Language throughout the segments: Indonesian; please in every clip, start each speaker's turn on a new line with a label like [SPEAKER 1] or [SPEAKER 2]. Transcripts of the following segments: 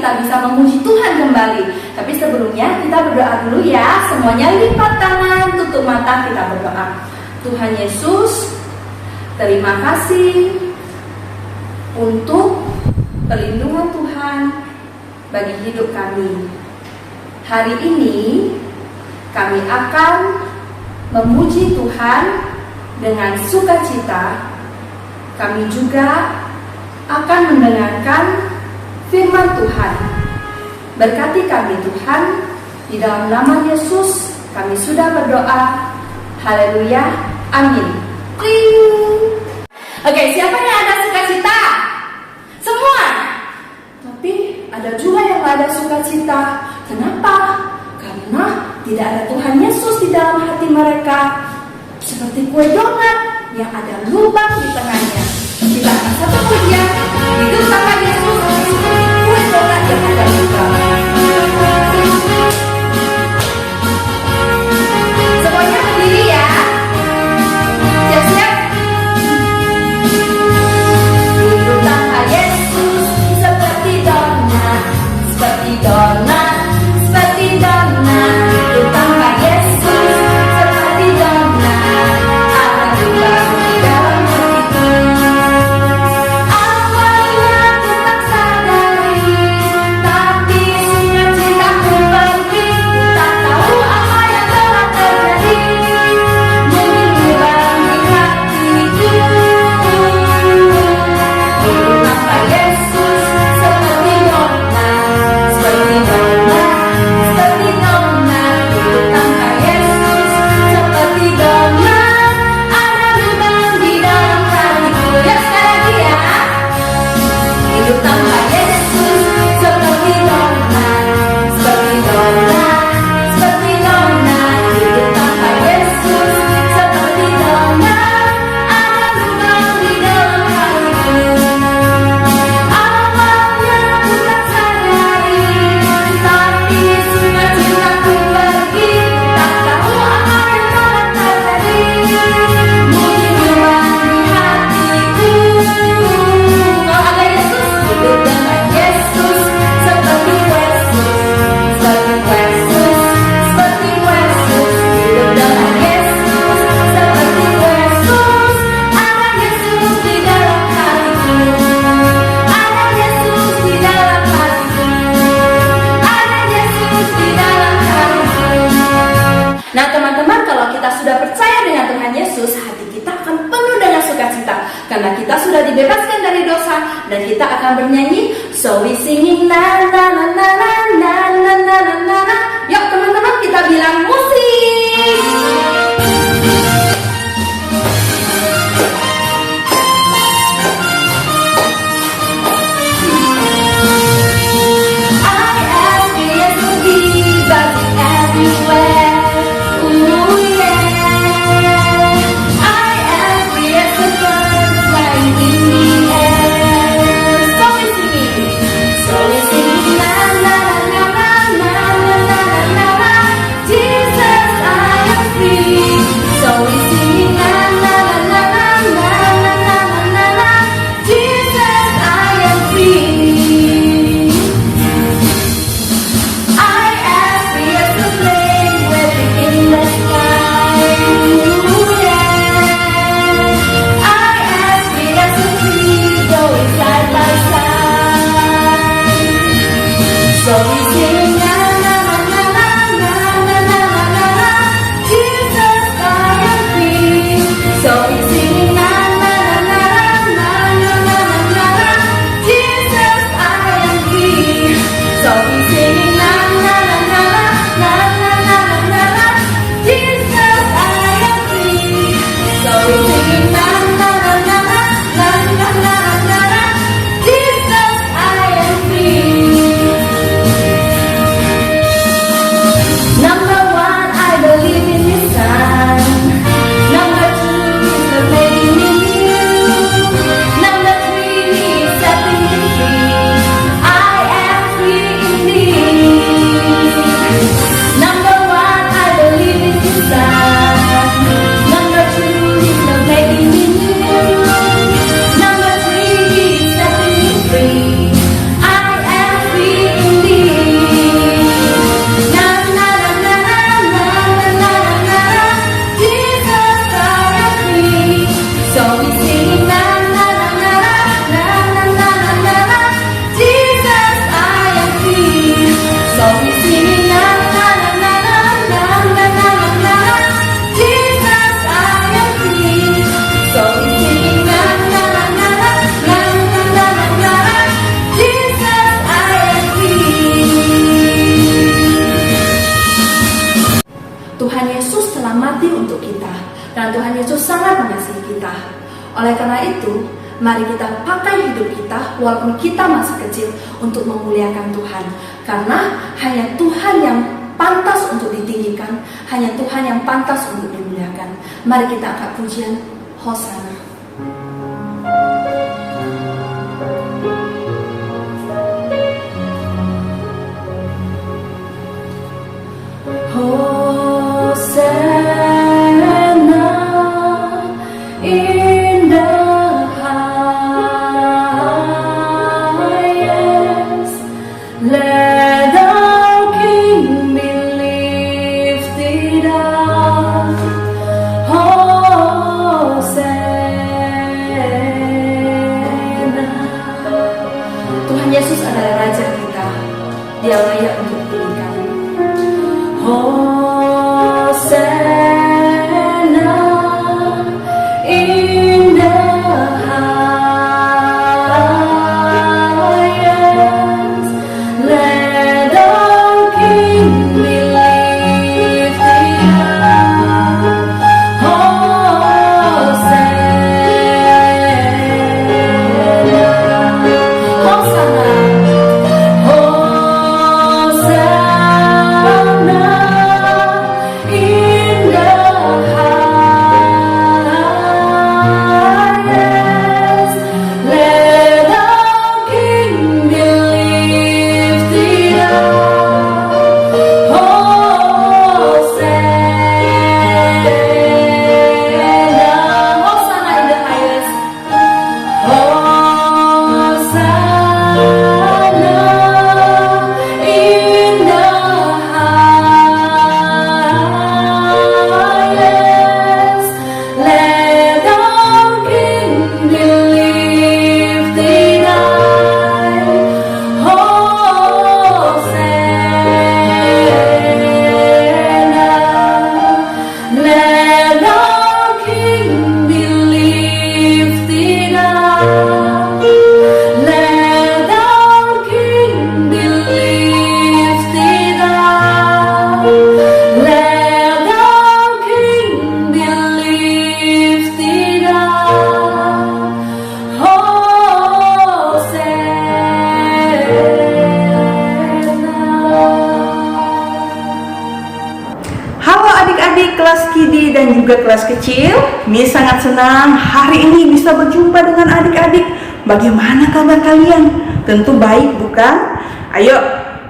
[SPEAKER 1] kita bisa memuji Tuhan kembali. Tapi sebelumnya kita berdoa dulu ya. Semuanya lipat tangan, tutup mata, kita berdoa. Tuhan Yesus, terima kasih untuk perlindungan Tuhan bagi hidup kami. Hari ini kami akan memuji Tuhan dengan sukacita. Kami juga akan mendengarkan firman Tuhan. Berkati kami Tuhan, di dalam nama Yesus kami sudah berdoa. Haleluya, amin. Oke, siapa yang ada sukacita? Semua. Tapi ada juga yang gak ada sukacita. Kenapa? Karena tidak ada Tuhan Yesus di dalam hati mereka. Seperti kue donat yang ada lubang di tengahnya. Kita akan satu pujian, hidup tanpa Yesus seperti kue donat yang ada lubang. Semuanya berdiri ya. Siap-siap. Hidup tanpa Yesus seperti donat, seperti donat, seperti donat. Hidup tanpa Yesus seperti donat, ada lubang di dalam hatiku. Awalnya ku tak sadari, tapi sukacitaku pergi. Tak tahu apa yang telah terjadi, menghilang di hatiku. Hidup tanpa Yesus seperti donat, seperti donat, seperti donat. Hidup tanpa Yesus seperti donat, ada lubang di dalam hatiku. Ya, sekali lagi ya. Hidup tanpa Yesus seperti donat, seperti donat, seperti donat. Hidup tanpa Yesus seperti donat, ada lubang di dalam hatiku. Awalnya ku tak sadari, tapi sukacitaku pergi. Tak tahu apa yang telah terjadi, menghilang di hatiku. Kalau ada Yesus, hidup dengan Yesus seperti Yesus, seperti Yesus, seperti Yesus. Hidup dengan Yesus seperti Yesus, ada Yesus di dalam hatiku. Ada Yesus di dalam hatiku. Ada Yesus di dalam hatiku. Nah teman-teman, kalau kita sudah percaya dengan Tuhan Yesus, hati kita akan penuh dengan sukacita. Karena kita sudah dibebaskan dari dosa. Dan kita akan bernyanyi, so we singing na na na na na na na na na na na. Yuk teman-teman, kita bilang musik. I ask Jesus to be buzzing everywhere. Ooh yeah. I ask Jesus to burn flying in the air. So we singing na na mati untuk kita. Dan Tuhan Yesus sangat mengasihi kita. Oleh karena itu, mari kita pakai hidup kita walaupun kita masih kecil untuk memuliakan Tuhan. Karena hanya Tuhan yang pantas untuk ditinggikan, hanya Tuhan yang pantas untuk dimuliakan. Mari kita angkat pujian Hosana. Yesus adalah Raja kita. Dia layak untuk ditinggikan. Hosana in the highest. Let our King be lifted up. Hosana.
[SPEAKER 2] Kelas KIDI dan juga kelas kecil, Miss sangat senang hari ini bisa berjumpa dengan adik-adik. Bagaimana kabar kalian? Tentu baik, bukan? Ayo,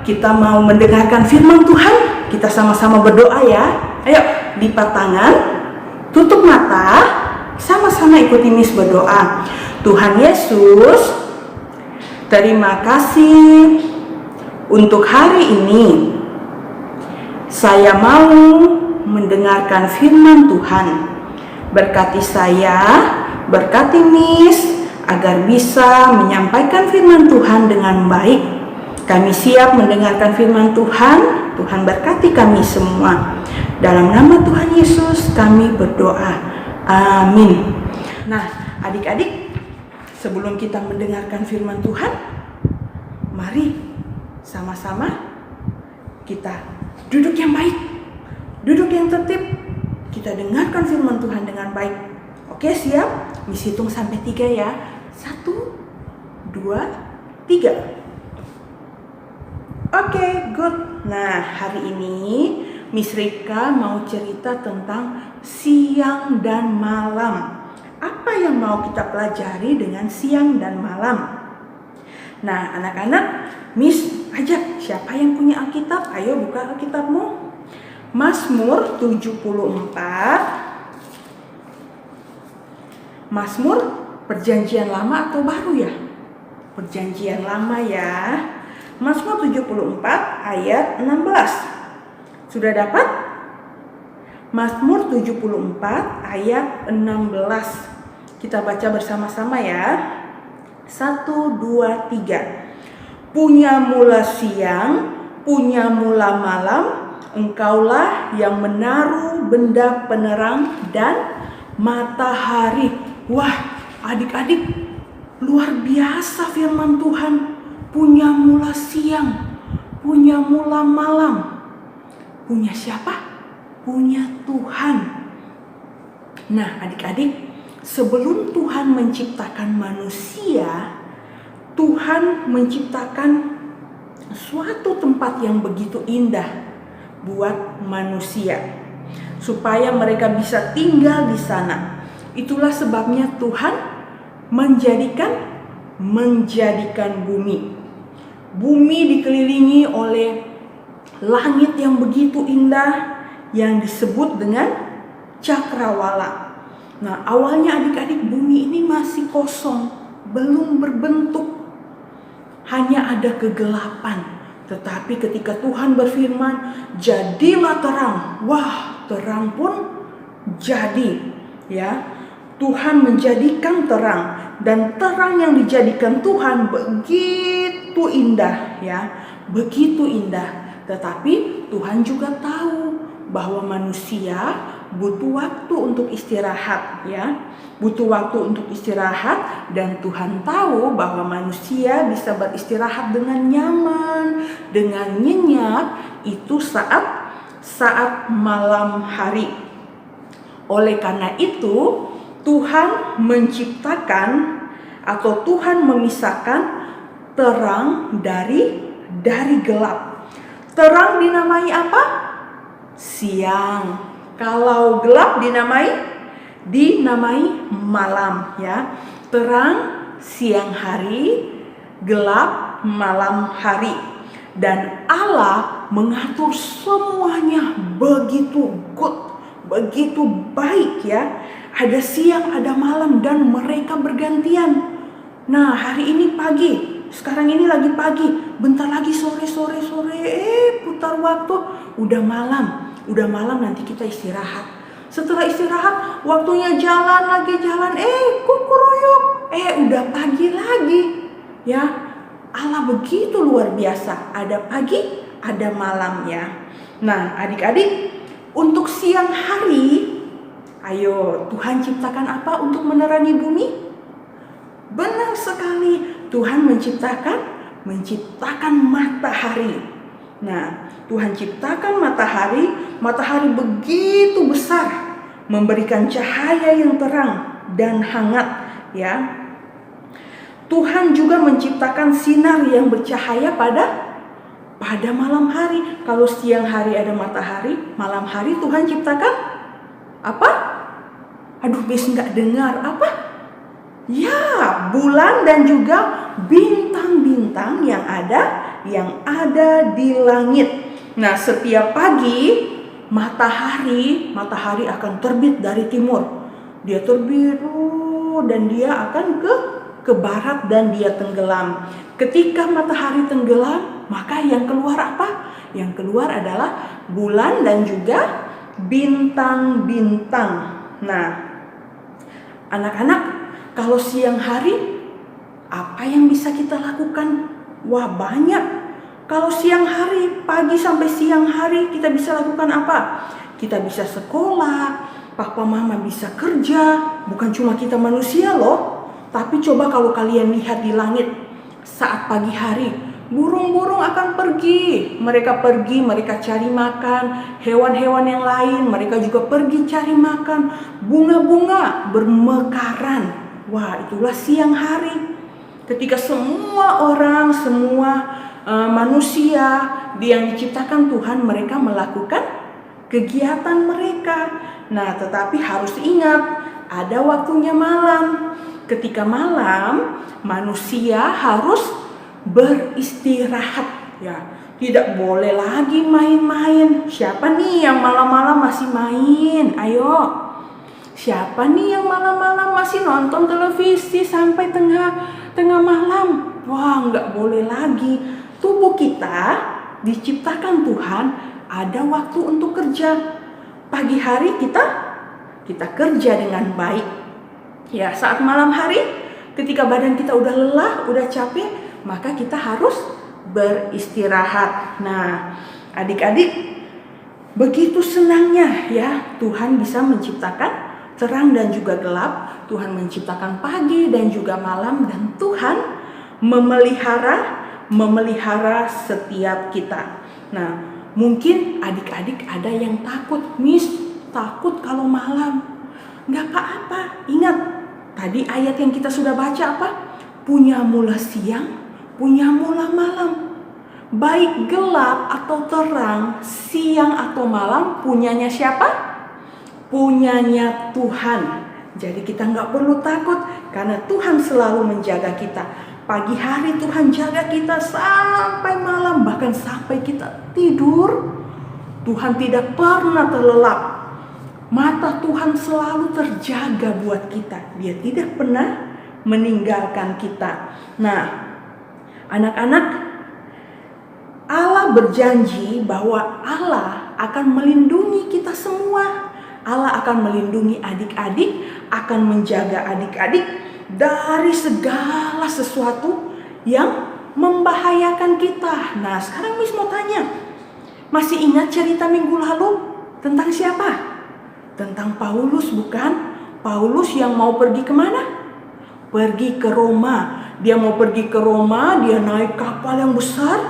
[SPEAKER 2] kita mau mendengarkan firman Tuhan. Kita sama-sama berdoa ya. Ayo, lipat tangan, tutup mata, sama-sama ikuti Miss berdoa. Tuhan Yesus, terima kasih untuk hari ini. Saya mau mendengarkan firman Tuhan. Berkati saya, berkati Miss, agar bisa menyampaikan firman Tuhan dengan baik. Kami siap mendengarkan firman Tuhan. Tuhan berkati kami semua. Dalam nama Tuhan Yesus kami berdoa. Amin. Nah, adik-adik, sebelum kita mendengarkan firman Tuhan, mari sama-sama kita duduk yang baik. Duduk yang tertib, kita dengarkan firman Tuhan dengan baik. Oke, siap? Miss hitung sampai 3 ya. 1, 2, 3. Oke, good. Nah, hari ini Miss Rika mau cerita tentang siang dan malam. Apa yang mau kita pelajari dengan siang dan malam? Nah, anak-anak, Miss ajak siapa yang punya Alkitab? Ayo buka Alkitabmu. Mazmur 74. Mazmur perjanjian lama atau baru ya? Perjanjian lama ya. Mazmur 74 ayat 16. Sudah dapat? Mazmur 74 ayat 16. Kita baca bersama-sama ya. 1, 2, 3. Punya mula siang, punya mula malam, Engkaulah yang menaruh benda penerang dan matahari. Wah, adik-adik, luar biasa firman Tuhan. Punya mula siang, punya mula malam. Punya siapa? Punya Tuhan. Nah, adik-adik, sebelum Tuhan menciptakan manusia, Tuhan menciptakan suatu tempat yang begitu indah buat manusia, supaya mereka bisa tinggal di sana. Itulah sebabnya Tuhan menjadikan bumi. Bumi dikelilingi oleh langit yang begitu indah yang disebut dengan cakrawala. Nah, awalnya adik-adik bumi ini masih kosong, belum berbentuk, hanya ada kegelapan. Tetapi ketika Tuhan berfirman, jadilah terang. Wah, terang pun jadi, ya. Tuhan menjadikan terang, dan terang yang dijadikan Tuhan begitu indah, ya, begitu indah. Tetapi Tuhan juga tahu bahwa manusia butuh waktu untuk istirahat, ya, butuh waktu untuk istirahat, dan Tuhan tahu bahwa manusia bisa beristirahat dengan nyaman, dengan nyenyak itu saat malam hari. Oleh karena itu Tuhan menciptakan atau Tuhan memisahkan terang dari gelap. Terang dinamai apa? Siang. Kalau gelap dinamai malam, ya. Terang siang hari, gelap malam hari. Dan Allah mengatur semuanya begitu good, begitu baik, ya. Ada siang, ada malam, dan mereka bergantian. Nah, hari ini pagi, sekarang ini lagi pagi, bentar lagi sore, putar waktu, udah malam nanti kita istirahat. Setelah istirahat, waktunya jalan, kukuruyuk, udah pagi lagi, ya. Allah begitu luar biasa, ada pagi, ada malam, ya. Nah, adik-adik, untuk siang hari, ayo, Tuhan ciptakan apa untuk menerangi bumi? Benar sekali, Tuhan menciptakan matahari. Nah, Tuhan ciptakan matahari begitu besar, memberikan cahaya yang terang dan hangat, ya. Tuhan juga menciptakan sinar yang bercahaya pada malam hari. Kalau siang hari ada matahari, malam hari Tuhan ciptakan apa? Aduh, Miss nggak dengar. Apa? Ya, bulan dan juga bintang-bintang yang ada di langit. Nah, setiap pagi matahari akan terbit dari timur. Dia terbit dan dia akan ke barat dan dia tenggelam. Ketika matahari tenggelam, maka yang keluar apa? Yang keluar adalah bulan dan juga bintang-bintang. Nah, anak-anak, kalau siang hari apa yang bisa kita lakukan? Wah, banyak. Kalau siang hari, pagi sampai siang hari, kita bisa lakukan apa? Kita bisa sekolah, papa mama bisa kerja. Bukan cuma kita manusia loh, tapi coba kalau kalian lihat di langit saat pagi hari, burung-burung akan pergi. Mereka cari makan. Hewan-hewan yang lain, mereka juga pergi cari makan. Bunga-bunga bermekaran. Wah, itulah siang hari. Ketika semua manusia yang diciptakan Tuhan, mereka melakukan kegiatan mereka. Nah, tetapi harus ingat, ada waktunya malam. Ketika malam, manusia harus beristirahat, ya. Tidak boleh lagi main-main. Siapa nih yang malam-malam masih main? Ayo. Siapa nih yang malam-malam masih nonton televisi sampai tengah malam? Wah, nggak boleh lagi. Tubuh kita diciptakan Tuhan ada waktu untuk kerja. Pagi hari kita kerja dengan baik. Ya, saat malam hari ketika badan kita udah lelah, udah capek, maka kita harus beristirahat. Nah, adik-adik, begitu senangnya ya Tuhan bisa menciptakan terang dan juga gelap. Tuhan menciptakan pagi dan juga malam, dan Tuhan memelihara setiap kita. Nah, mungkin adik-adik ada yang takut, Miss, takut kalau malam. nggak apa-apa. Ingat, tadi ayat yang kita sudah baca apa? Punyamulah siang, punyamulah malam. Baik gelap atau terang, siang atau malam, punyanya siapa? Punyanya Tuhan. Jadi kita nggak perlu takut karena Tuhan selalu menjaga kita. Pagi hari Tuhan jaga kita sampai malam, bahkan sampai kita tidur. Tuhan tidak pernah terlelap. Mata Tuhan selalu terjaga buat kita. Dia tidak pernah meninggalkan kita. Nah, anak-anak, Allah berjanji bahwa Allah akan melindungi kita semua. Allah akan melindungi adik-adik, akan menjaga adik-adik dari segala sesuatu yang membahayakan kita. Nah, sekarang Miss mau tanya, masih ingat cerita minggu lalu tentang siapa? Tentang Paulus, bukan? Paulus yang mau pergi kemana? Pergi ke Roma. Dia mau pergi ke Roma, dia naik kapal yang besar.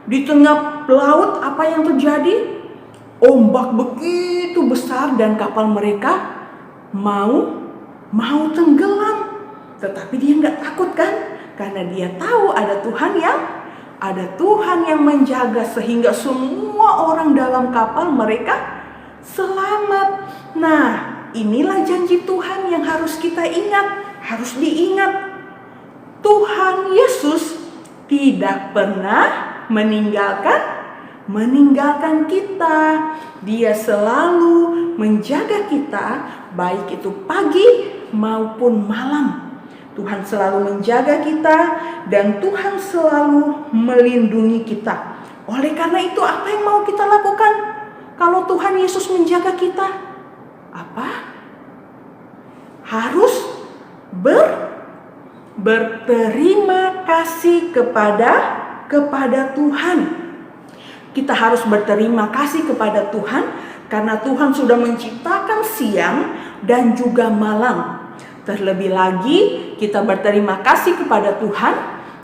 [SPEAKER 2] Di tengah laut apa yang terjadi? Ombak begitu besar dan kapal mereka mau tenggelam. Tetapi dia nggak takut kan? Karena dia tahu ada Tuhan yang menjaga sehingga semua orang dalam kapal mereka selamat. Nah, inilah janji Tuhan yang harus kita ingat, harus diingat. Tuhan Yesus tidak pernah meninggalkan kita. Dia selalu menjaga kita, baik itu pagi maupun malam. Tuhan selalu menjaga kita dan Tuhan selalu melindungi kita. Oleh karena itu, apa yang mau kita lakukan kalau Tuhan Yesus menjaga kita? Apa? Harus berterima kasih kepada Tuhan. Kita harus berterima kasih kepada Tuhan karena Tuhan sudah menciptakan siang dan juga malam. Terlebih lagi kita berterima kasih kepada Tuhan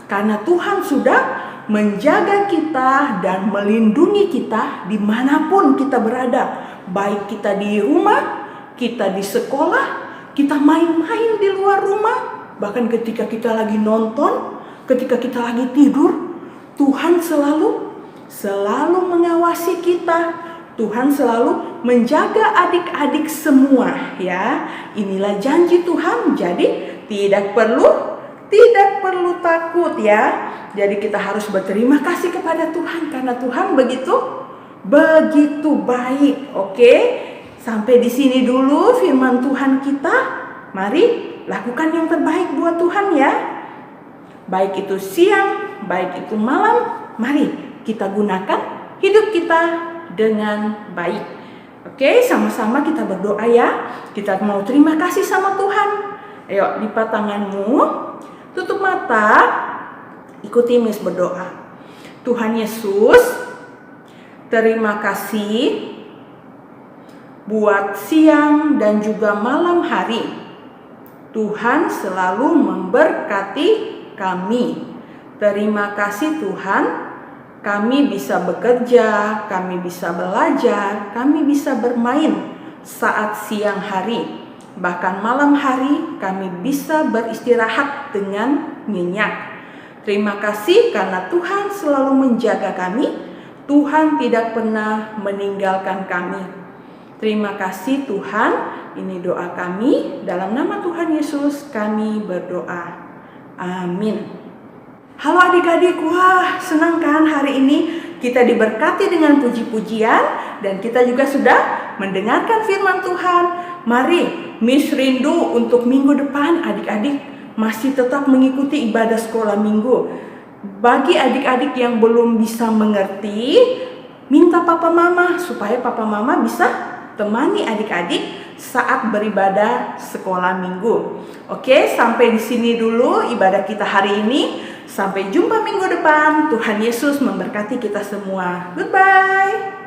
[SPEAKER 2] karena Tuhan sudah menjaga kita dan melindungi kita dimanapun kita berada. Baik kita di rumah, kita di sekolah, kita main-main di luar rumah, bahkan ketika kita lagi nonton, ketika kita lagi tidur, Tuhan selalu mengawasi kita. Tuhan selalu menjaga adik-adik semua, ya. Inilah janji Tuhan. Jadi tidak perlu takut, ya. Jadi kita harus berterima kasih kepada Tuhan karena Tuhan begitu baik. Oke? Sampai di sini dulu firman Tuhan kita. Mari lakukan yang terbaik buat Tuhan, ya. Baik itu siang, baik itu malam, mari kita gunakan hidup kita dengan baik. Oke, sama-sama kita berdoa, ya. Kita mau terima kasih sama Tuhan. Ayo, lipat tanganmu, tutup mata, ikuti Miss berdoa. Tuhan Yesus, terima kasih buat siang dan juga malam hari. Tuhan selalu memberkati kami. Terima kasih Tuhan. Kami bisa bekerja, kami bisa belajar, kami bisa bermain saat siang hari. Bahkan malam hari kami bisa beristirahat dengan nyenyak. Terima kasih karena Tuhan selalu menjaga kami. Tuhan tidak pernah meninggalkan kami. Terima kasih Tuhan. Ini doa kami. Dalam nama Tuhan Yesus kami berdoa. Amin. Halo adik-adik, wah senang kan hari ini kita diberkati dengan puji-pujian dan kita juga sudah mendengarkan firman Tuhan. Mari Miss rindu untuk minggu depan adik-adik masih tetap mengikuti ibadah sekolah minggu. Bagi adik-adik yang belum bisa mengerti, minta papa mama supaya papa mama bisa temani adik-adik saat beribadah sekolah minggu. Oke, sampai di sini dulu ibadah kita hari ini. Sampai jumpa minggu depan. Tuhan Yesus memberkati kita semua. Goodbye.